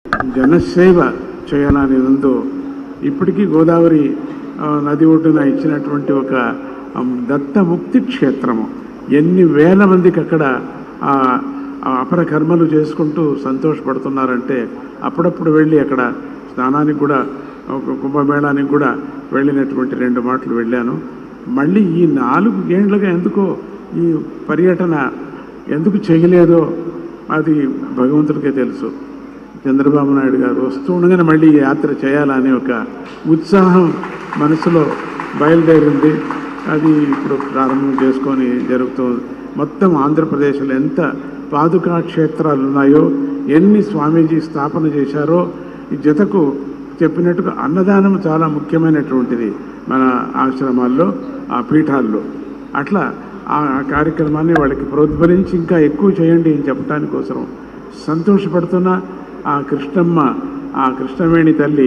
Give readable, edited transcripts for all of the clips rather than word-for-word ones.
జనసేవ చేయాలని ఉందో ఇప్పటికీ గోదావరి నది ఒడ్డున ఇచ్చినటువంటి ఒక దత్తముక్తి క్షేత్రము ఎన్ని వేల మందికి అక్కడ అపర కర్మలు చేసుకుంటూ సంతోషపడుతున్నారంటే అప్పుడప్పుడు వెళ్ళి అక్కడ స్నానానికి కూడా కుంభమేళానికి కూడా వెళ్ళినటువంటి 2 మాటలు వెళ్ళాను. మళ్ళీ ఈ 4 ఏళ్లుగా ఎందుకో ఈ పర్యటన ఎందుకు చేయలేదో అది భగవంతుడికే తెలుసు. చంద్రబాబు నాయుడు గారు వస్తూ ఉండగానే మళ్ళీ యాత్ర చేయాలని ఒక ఉత్సాహం మనసులో బయలుదేరింది. అది ఇప్పుడు ప్రారంభం చేసుకొని జరుగుతుంది. మొత్తం ఆంధ్రప్రదేశ్లో ఎంత పాదుకా క్షేత్రాలు ఉన్నాయో, ఎన్ని స్వామీజీ స్థాపన చేశారో, ఈ జతకు చెప్పినట్టుగా అన్నదానం చాలా ముఖ్యమైనటువంటిది మన ఆశ్రమాల్లో, ఆ పీఠాల్లో. అట్లా ఆ కార్యక్రమాన్ని వాళ్ళకి ప్రోద్బలించి ఇంకా ఎక్కువ చేయండి అని చెప్పడానికి కోసం సంతోషపడుతున్నా. ఆ కృష్ణమ్మ, ఆ కృష్ణవేణి తల్లి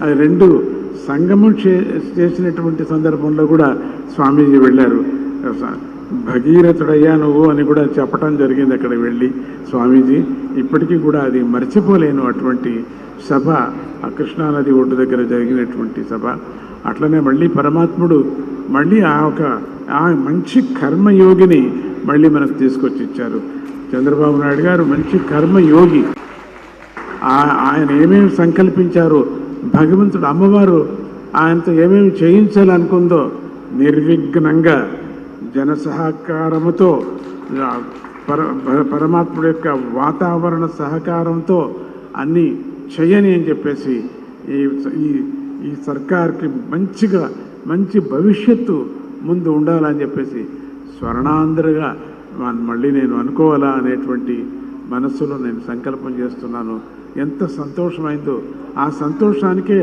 అది 2 సంగమం చేసినటువంటి సందర్భంలో కూడా స్వామీజీ వెళ్ళారు. భగీరథుడయ్యా నువ్వు అని కూడా చెప్పటం జరిగింది అక్కడ వెళ్ళి స్వామీజీ. ఇప్పటికీ కూడా అది మర్చిపోలేను అటువంటి సభ, ఆ కృష్ణానది ఒడ్డు దగ్గర జరిగినటువంటి సభ. అట్లనే మళ్ళీ పరమాత్ముడు మళ్ళీ ఆ మంచి కర్మయోగిని మళ్ళీ మనకు తీసుకొచ్చి ఇచ్చారు. చంద్రబాబు నాయుడు గారు మంచి కర్మయోగి. ఆయన ఏమేమి సంకల్పించారో, భగవంతుడు అమ్మవారు ఆయనతో ఏమేమి చేయించాలనుకుందో నిర్విఘ్నంగా జన సహకారముతో, పరమాత్ముడి యొక్క వాతావరణ సహకారంతో అన్నీ చెయ్యని అని చెప్పేసి ఈ సర్కార్కి మంచి భవిష్యత్తు ముందు ఉండాలని చెప్పేసి స్వర్ణాంధ్రగా మళ్ళీ నేను అనుకోవాలా అనేటువంటి మనస్సులో నేను సంకల్పం చేస్తున్నాను. ఎంత సంతోషమైందో, ఆ సంతోషానికే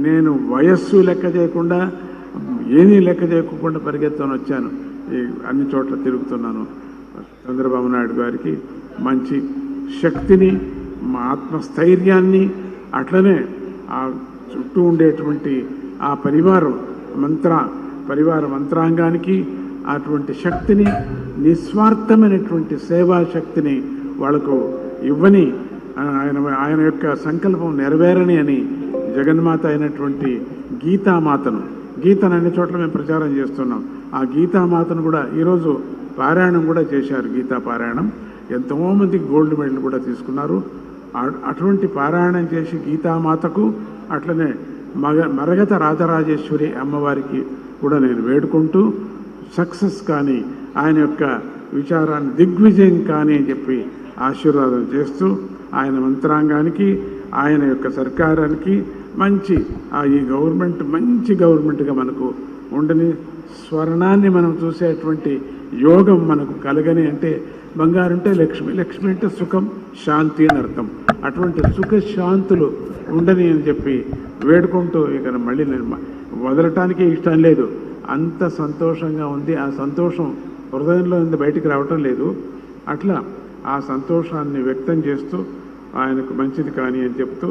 నేను వయస్సు లెక్క చేయకుండా, ఏమీ లెక్క చేయకుండా పరిగెత్తుకొని వచ్చాను. అన్ని చోట్ల తిరుగుతున్నాను. చంద్రబాబు నాయుడు గారికి మంచి శక్తిని, మా ఆత్మస్థైర్యాన్ని, అట్లనే ఆ చుట్టూ ఉండేటువంటి ఆ పరివార మంత్రాంగానికి అటువంటి శక్తిని, నిస్వార్థమైనటువంటి సేవా శక్తిని వాళ్లకు ఇవ్వని, ఆయన యొక్క సంకల్పం నెరవేరని అని జగన్మాత అయినటువంటి గీతామాతను అన్ని చోట్ల మేము ప్రచారం చేస్తున్నాం. ఆ గీతామాతను కూడా ఈరోజు పారాయణం కూడా చేశారు. గీతా పారాయణం ఎంతోమందికి గోల్డ్ మెడల్ కూడా తీసుకున్నారు. అటువంటి పారాయణం చేసి గీతామాతకు, అట్లనే మరగత రాజరాజేశ్వరి అమ్మవారికి కూడా నేను వేడుకుంటూ సక్సెస్ కానీ, ఆయన యొక్క విచారాన్ని దిగ్విజయం కానీ అని చెప్పి ఆశీర్వాదం చేస్తూ, ఆయన మంత్రాంగానికి, ఆయన యొక్క సర్కారానికి ఈ గవర్నమెంట్ మంచి గవర్నమెంట్గా మనకు ఉండని, స్వర్ణాన్ని మనం చూసేటువంటి యోగం మనకు కలగని. అంటే బంగారు అంటే లక్ష్మి, లక్ష్మి అంటే సుఖం, శాంతి అని అర్థం. అటువంటి సుఖ శాంతులు ఉండని అని చెప్పి వేడుకుంటూ ఇక మళ్ళీ నేను వదలటానికి ఇష్టం లేదు. అంత సంతోషంగా ఉంది. ఆ సంతోషం హృదయంలో ఉంది, బయటికి రావటం లేదు. అట్లా ఆ సంతోషాన్ని వ్యక్తం చేస్తూ ఆయనకు మంచిది కానీ అని చెప్తూ